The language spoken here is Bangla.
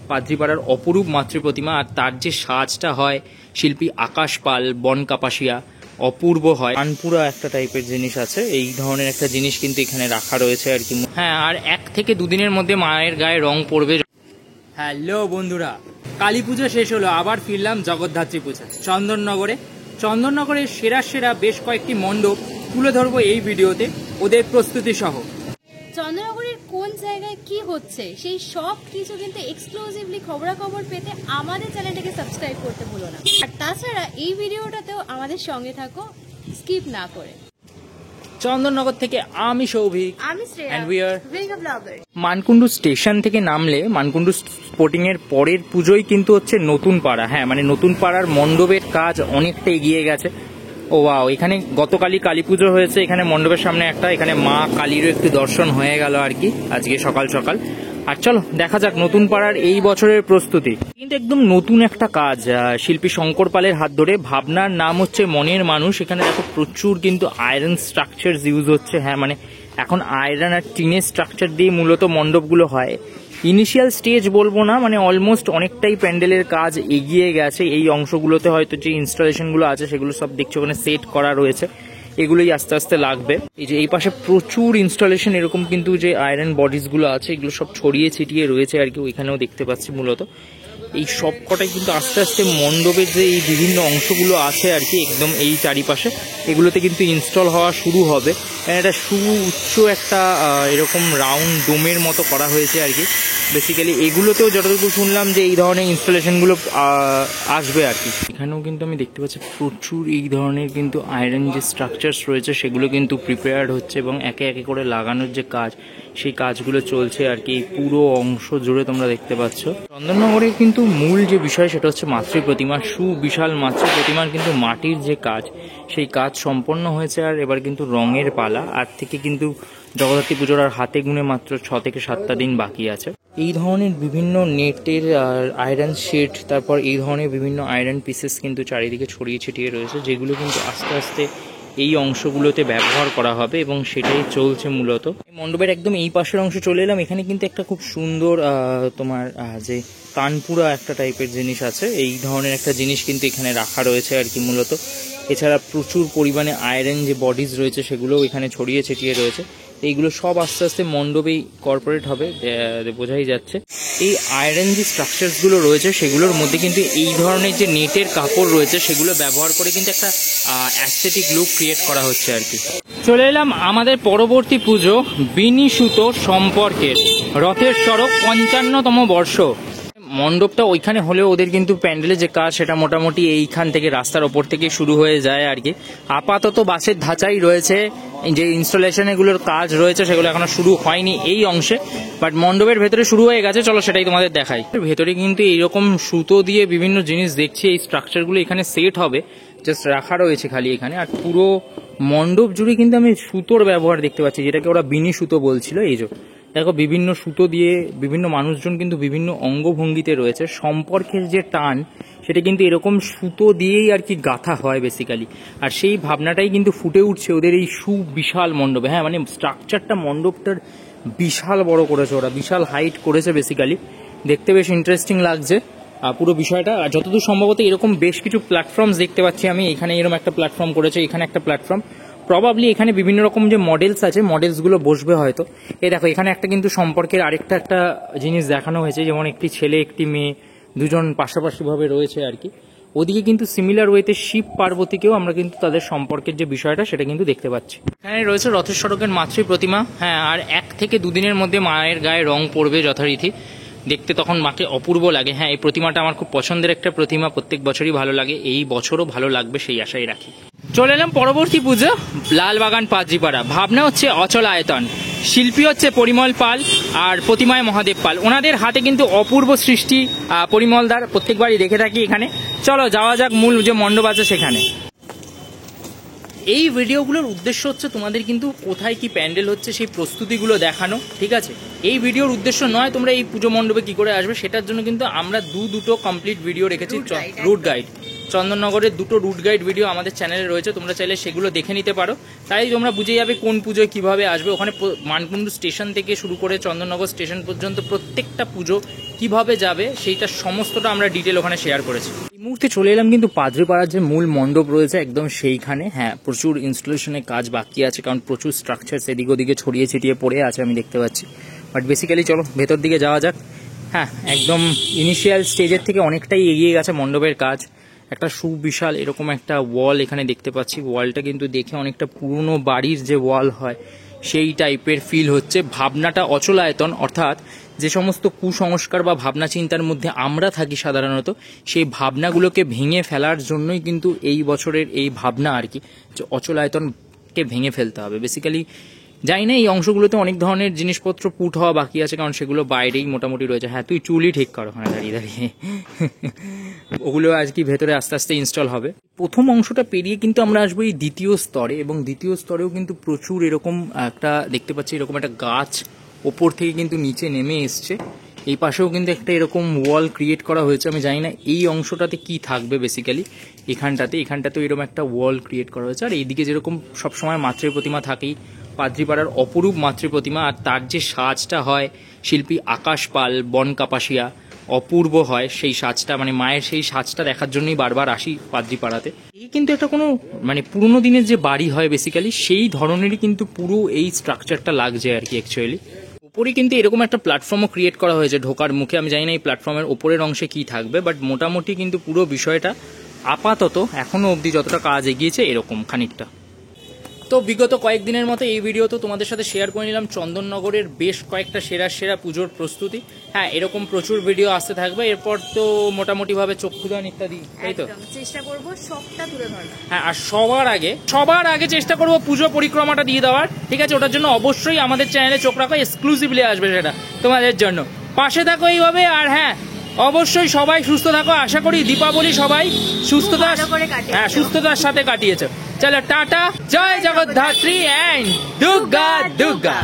পাদ্রিপাড়ার অপরূপ মাতৃ প্রতিমা, আর তার যে সাজটা হয় শিল্পী আকাশ পাল, বন কাপাসিয়া, অপূর্ব হয়। কানপুরা একটা টাইপের জিনিস আছে, এই ধরনের একটা জিনিস কিন্তু এখানে রাখা রয়েছে আর কি। হ্যাঁ, আর 1 থেকে 2 দিনের মধ্যে মায়ের গায়ে রং পড়বে। হ্যালো বন্ধুরা, কালী পুজো শেষ হলো, আবার ফিরলাম জগদ্ধাত্রী পূজা চন্দননগরে। চন্দননগরের সেরা সেরা বেশ কয়েকটি মণ্ডপ তুলে ধরবো এই ভিডিওতে, ওদের প্রস্তুতি সহ। চন্দননগরের কোন জায়গায় কি হচ্ছে সেই সব কিছু কিন্তু এক্সক্লুসিভলি খবরাখবর পেতে আমাদের চ্যানেলটাকে সাবস্ক্রাইব করতে ভুলো না। আর তাছাড়া এই ভিডিওটাতেও আমাদের সঙ্গে থাকো, স্কিপ না করে। চন্দননগর থেকে আমি সৌভিক, আমি শ্রেয়া, and we are ভেঙ্গা ব্লগার। মানকুণ্ডু স্টেশন থেকে নামলে মানকুণ্ডু স্পোর্টিং এর পরের পুজোই কিন্তু হচ্ছে নতুন পাড়া। হ্যাঁ, মানে নতুন পাড়ার মণ্ডপের কাজ অনেকটা এগিয়ে গেছে। ও ওয়াও, এখানে গতকালই কালী পুজো হয়েছে, এখানে মণ্ডপের সামনে একটা, এখানে মা কালীরও একটু দর্শন হয়ে গেল আর কি আজকে সকাল সকাল। আর চলো দেখা যাক নতুন পাড়ার এই বছরের প্রস্তুতি। কিন্তু একদম নতুন একটা কাজ, শিল্পী শঙ্কর পালের হাত ধরে। ভাবনার নাম হচ্ছে মনের মানুষ। এখানে দেখো প্রচুর কিন্তু আয়রন স্ট্রাকচার ইউজ হচ্ছে। হ্যাঁ, মানে এখন আয়রন আর টিনের স্ট্রাকচার দিয়ে মূলত মণ্ডপগুলো হয়। ইনিশিয়াল স্টেজ বলবো না, মানে অলমোস্ট অনেকটাই প্যান্ডেলের কাজ এগিয়ে গেছে। এই অংশগুলোতে হয়তো যে ইনস্টলেশনগুলো আছে সেগুলো সব দেখছো ওখানে সেট করা রয়েছে, এগুলোই আস্তে আস্তে লাগবে। এই যে এই পাশে প্রচুর ইনস্টলেশন এরকম কিন্তু যে আয়রন বডিজগুলো আছে এগুলো সব ছড়িয়ে ছিটিয়ে রয়েছে আর কি, ওইখানেও দেখতে পাচ্ছি। মূলত এই সব কটাই কিন্তু আস্তে আস্তে মণ্ডপের যে এই বিভিন্ন অংশগুলো আছে আর কি একদম এই চারিপাশে, এগুলোতে কিন্তু ইনস্টল হওয়া শুরু হবে। এটা সুউচ্চ একটা এরকম রাউন্ড ডোমের মতো করা হয়েছে আর কি। বেসিক্যালি এগুলোতেও যতটুকু শুনলাম যে এই ধরনের ইনস্টলেশনগুলো আসবে আর কি। এখানেও কিন্তু আমি দেখতে পাচ্ছি প্রচুর এই ধরনের কিন্তু আয়রন যে স্ট্রাকচারস রয়েছে সেগুলো কিন্তু প্রিপেয়ার্ড হচ্ছে এবং একে একে করে লাগানোর যে কাজ সেই কাজগুলো চলছে আর কি। এই পুরো অংশ জুড়ে তোমরা দেখতে পাচ্ছ। চন্দননগরের কিন্তু মূল যে বিষয় সেটা হচ্ছে মাতৃ প্রতিমা। সুবিশাল মাতৃ প্রতিমার কিন্তু মাটির যে কাজ সেই কাজ সম্পন্ন হয়েছে, আর এবার কিন্তু রঙের পালা। আর থেকে কিন্তু জগদ্ধাত্রী পুজোর আর হাতে গুনে মাত্র 6 থেকে 7টা দিন বাকি আছে। এই ধরনের বিভিন্ন নেটের আয়রন শিট, তারপর এই ধরনের বিভিন্ন আয়রন পিসেস কিন্তু চারিদিকে ছড়িয়ে ছিটিয়ে রয়েছে, যেগুলো কিন্তু আস্তে আস্তে এই অংশগুলোতে ব্যবহার করা হবে এবং সেটাই চলছে মূলত। মণ্ডপের একদম এই পাশের অংশে চলে এলাম। এখানে কিন্তু একটা খুব সুন্দর তোমার যে কানপুরা একটা টাইপের জিনিস আছে, এই ধরনের একটা জিনিস কিন্তু এখানে রাখা রয়েছে আর কি মূলত। এছাড়া প্রচুর পরিমাণে আয়রন যে বডিজ রয়েছে সেগুলোও এখানে ছড়িয়ে ছিটিয়ে রয়েছে। এইগুলো সব আস্তে আস্তে মণ্ডপেই কর্পোরেট হবে, বোঝাই যাচ্ছে। এই আয়রন যে স্ট্রাকচারসগুলো রয়েছে সেগুলোর মধ্যে কিন্তু এই ধরনের যে নেটের কাপড় রয়েছে সেগুলো ব্যবহার করে কিন্তু একটা অ্যাস্থেটিক লুক ক্রিয়েট করা হচ্ছে আর কি। চলে এলাম আমাদের পরবর্তী পুজো বিনি সুতো সম্পর্কের রথের সড়ক 55তম বর্ষ। মণ্ডপটা ওইখানে হলেও ওদের কিন্তু প্যান্ডেলের যে কাজ সেটা মোটামুটি এইখান থেকে রাস্তার ওপর থেকে শুরু হয়ে যায় আর কি। আপাতত বাসের ধাঁচাই রয়েছে, যে ইনস্টলেশন এগুলোর কাজ রয়েছে সেগুলো এখনো শুরু হয়নি এই অংশে, বাট মণ্ডপের ভেতরে শুরু হয়ে গেছে। চলো সেটাই তোমাদের দেখাই। ভেতরে কিন্তু এইরকম সুতো দিয়ে বিভিন্ন জিনিস দেখছি, এই স্ট্রাকচারগুলো এখানে সেট হবে, জাস্ট রাখা রয়েছে খালি এখানে। আর পুরো মণ্ডপ জুড়ে কিন্তু আমি সুতোর ব্যবহার দেখতে পাচ্ছি, যেটাকে ওরা বিনি সুতো বলছিল। এই যে দেখো বিভিন্ন সুতো দিয়ে বিভিন্ন মানুষজন কিন্তু বিভিন্ন অঙ্গভঙ্গিতে রয়েছে। সম্পর্কের যে টান সেটা কিন্তু এরকম সুতো দিয়েই আর কি গাঁথা হয় বেসিক্যালি, আর সেই ভাবনাটাই কিন্তু ফুটে উঠছে ওদের এই সুবিশাল মণ্ডপে। হ্যাঁ, মানে স্ট্রাকচারটা মণ্ডপটার বিশাল বড় করেছে ওরা, বিশাল হাইট করেছে বেসিক্যালি। দেখতে বেশ ইন্টারেস্টিং লাগছে পুরো বিষয়টা। যতদূর সম্ভবত এরকম বেশ কিছু প্ল্যাটফর্মস দেখতে পাচ্ছি আমি। এখানে এরকম একটা প্ল্যাটফর্ম করেছে, এখানে একটা প্ল্যাটফর্ম, প্রবাবলি এখানে বিভিন্ন রকম যে মডেলস আছে মডেলসগুলো বসবে হয়তো। এই দেখো এখানে একটা কিন্তু সম্পর্কের আরেকটা একটা জিনিস দেখানো হয়েছে, যেমন একটি ছেলে একটি মেয়ে দুজন পাশাপাশি ভাবে রয়েছে আর কি। ওদিকে কিন্তু সিমিলার ওয়েতে শিব পার্বতীকেও আমরা কিন্তু তাদের সম্পর্কের যে বিষয়টা সেটা কিন্তু দেখতে পাচ্ছি। এখানে রয়েছে রথের সড়কের মাতৃ প্রতিমা। হ্যাঁ, আর 1 থেকে 2 দিনের মধ্যে মায়ের গায়ে রং পড়বে যথারীতি। দেখতে তখন মাকে অপূর্ব লাগে। হ্যাঁ, এই প্রতিমাটা আমার খুব পছন্দের একটা প্রতিমা, প্রত্যেক বছরই ভালো লাগে, এই বছরও ভালো লাগবে সেই আশাই রাখি। চলে এলাম পরবর্তী পুজো লালবাগান পাদ্রিপাড়া। ভাবনা হচ্ছে অচল আয়তন, শিল্পী হচ্ছে পরিমল পাল আর প্রতিমায় মহাদেব পাল। ওনাদের হাতে কিন্তু অপূর্ব সৃষ্টি পরিমলদার, প্রত্যেকবারই দেখে থাকি এখানে। চলো যাওয়া যাক মূল যে মণ্ডপ আছে সেখানে। এই ভিডিওগুলোর উদ্দেশ্য হচ্ছে তোমাদের কিন্তু কোথায় কি প্যান্ডেল হচ্ছে সেই প্রস্তুতিগুলো দেখানো, ঠিক আছে। এই ভিডিওর উদ্দেশ্য নয় তোমরা এই পুজো মণ্ডপে কি করে আসবে, সেটার জন্য কিন্তু আমরা দুটো কমপ্লিট ভিডিও রেখেছি। রুট গাইড, চন্দননগরের দুটো রুট গাইড ভিডিও আমাদের চ্যানেলে রয়েছে, তোমরা চাইলে সেগুলো দেখে নিতে পারো। তাই তোমরা বুঝে যাবে কোন পুজোয় কিভাবে আসবে। ওখানে মানকুণ্ডু স্টেশন থেকে শুরু করে চন্দননগর স্টেশন পর্যন্ত প্রত্যেকটা পুজো কিভাবে যাবে সেইটা সমস্তটা আমরা ডিটেল ওখানে শেয়ার করেছি। এই মুহূর্তে চলে এলাম কিন্তু পাদ্রিপাড়ার যে মূল মণ্ডপ রয়েছে একদম সেইখানে। হ্যাঁ, প্রচুর ইনস্টলেশনের কাজ বাকি আছে, কারণ প্রচুর স্ট্রাকচার সেদিক ওদিকে ছড়িয়ে ছিটিয়ে পড়ে আছে আমি দেখতে পাচ্ছি। বাট বেসিক্যালি চলো ভেতর দিকে যাওয়া যাক। হ্যাঁ, একদম ইনিশিয়াল স্টেজের থেকে অনেকটাই এগিয়ে গেছে মণ্ডপের কাজ। একটা সুবিশাল এরকম একটা ওয়াল এখানে দেখতে পাচ্ছি। ওয়ালটা কিন্তু দেখে অনেকটা পুরনো বাড়ির যে ওয়াল হয় সেই টাইপের ফিল হচ্ছে। ভাবনাটা অচলায়তন, অর্থাৎ যে সমস্ত কুসংস্কার বা ভাবনা চিন্তার মধ্যে আমরা থাকি সাধারণত, সেই ভাবনাগুলোকে ভেঙে ফেলার জন্যই কিন্তু এই বছরের এই ভাবনা আর কি, যে অচলায়তনকে ভেঙে ফেলতে হবে। বেসিক্যালি জানি না এই অংশগুলোতে অনেক ধরনের জিনিসপত্র পুট হওয়া বাকি আছে, কারণ সেগুলো বাইরেই মোটামুটি রয়েছে। হ্যাঁ, তুই চুলই ঠিক কর ওখানে দাঁড়িয়ে দাঁড়িয়ে। ওগুলো আজকে ভেতরে আস্তে আস্তে ইনস্টল হবে। প্রথম অংশটা পেরিয়ে কিন্তু আমরা আসবো এই দ্বিতীয় স্তরে, এবং দ্বিতীয় স্তরেও কিন্তু প্রচুর এরকম একটা দেখতে পাচ্ছি, এরকম একটা গাছ ওপর থেকে কিন্তু নিচে নেমে এসছে। এই পাশেও কিন্তু একটা এরকম ওয়াল ক্রিয়েট করা হয়েছে। আমি জানি না এই অংশটাতে কি থাকবে। বেসিক্যালি এখানটাতেও এরকম একটা ওয়াল ক্রিয়েট করা হয়েছে। আর এইদিকে যেরকম সবসময় মাতৃ প্রতিমা থাকেই, পাদ্রিপাড়ার অপরূপ মাতৃ প্রতিমা, আর তার যে সাজটা হয় শিল্পী আকাশ পাল, বন কাপাসিয়া, অপূর্ব হয় সেই সাজটা। মানে মায়ের সেই সাজটা দেখার জন্যই বারবার আসি পাদ্রিপাড়াতে। এই কিন্তু একটা কোনো মানে পুরোনো দিনের যে বাড়ি হয় বেসিক্যালি সেই ধরনেরই কিন্তু পুরো এই স্ট্রাকচারটা লাগছে আর কি। অ্যাকচুয়ালি উপরে কিন্তু এরকম একটা প্ল্যাটফর্মও ক্রিয়েট করা হয়েছে ঢোকার মুখে। আমি জানি না এই প্ল্যাটফর্মের ওপরের অংশে কি থাকবে, বাট মোটামুটি কিন্তু পুরো বিষয়টা আপাতত এখনো অবধি যতটা কাজ এগিয়েছে এরকম খানিকটা। তো বিগত কয়েকদিনের মতো এই ভিডিও তো তোমাদের সাথে শেয়ার করে নিলাম চন্দননগরের বেশ কয়েকটা সেরা পুজোর প্রস্তুতি। হ্যাঁ, এরকম প্রচুর ভিডিও আসতে থাকবে এরপর, তো মোটামুটিভাবে চক্ষুদান ইত্যাদি, তাই তো চেষ্টা করবো সবটা তুলে ধরার। হ্যাঁ, আর সবার আগে চেষ্টা করবো পুজো পরিক্রমাটা দিয়ে দেওয়ার, ঠিক আছে। ওটার জন্য অবশ্যই আমাদের চ্যানেলে চোখ রাখো, এক্সক্লুসিভলি আসবে সেটা তোমাদের জন্য। পাশে থাকো এইভাবে। আর হ্যাঁ, অবশ্যই সবাই সুস্থ থাকো। আশা করি দীপাবলি সবাই সুস্থতার সাথে কাটিয়েছে। চলো টাটা, জয় জগদ্ধাত্রী অ্যান্ড দুর্গা দুর্গা।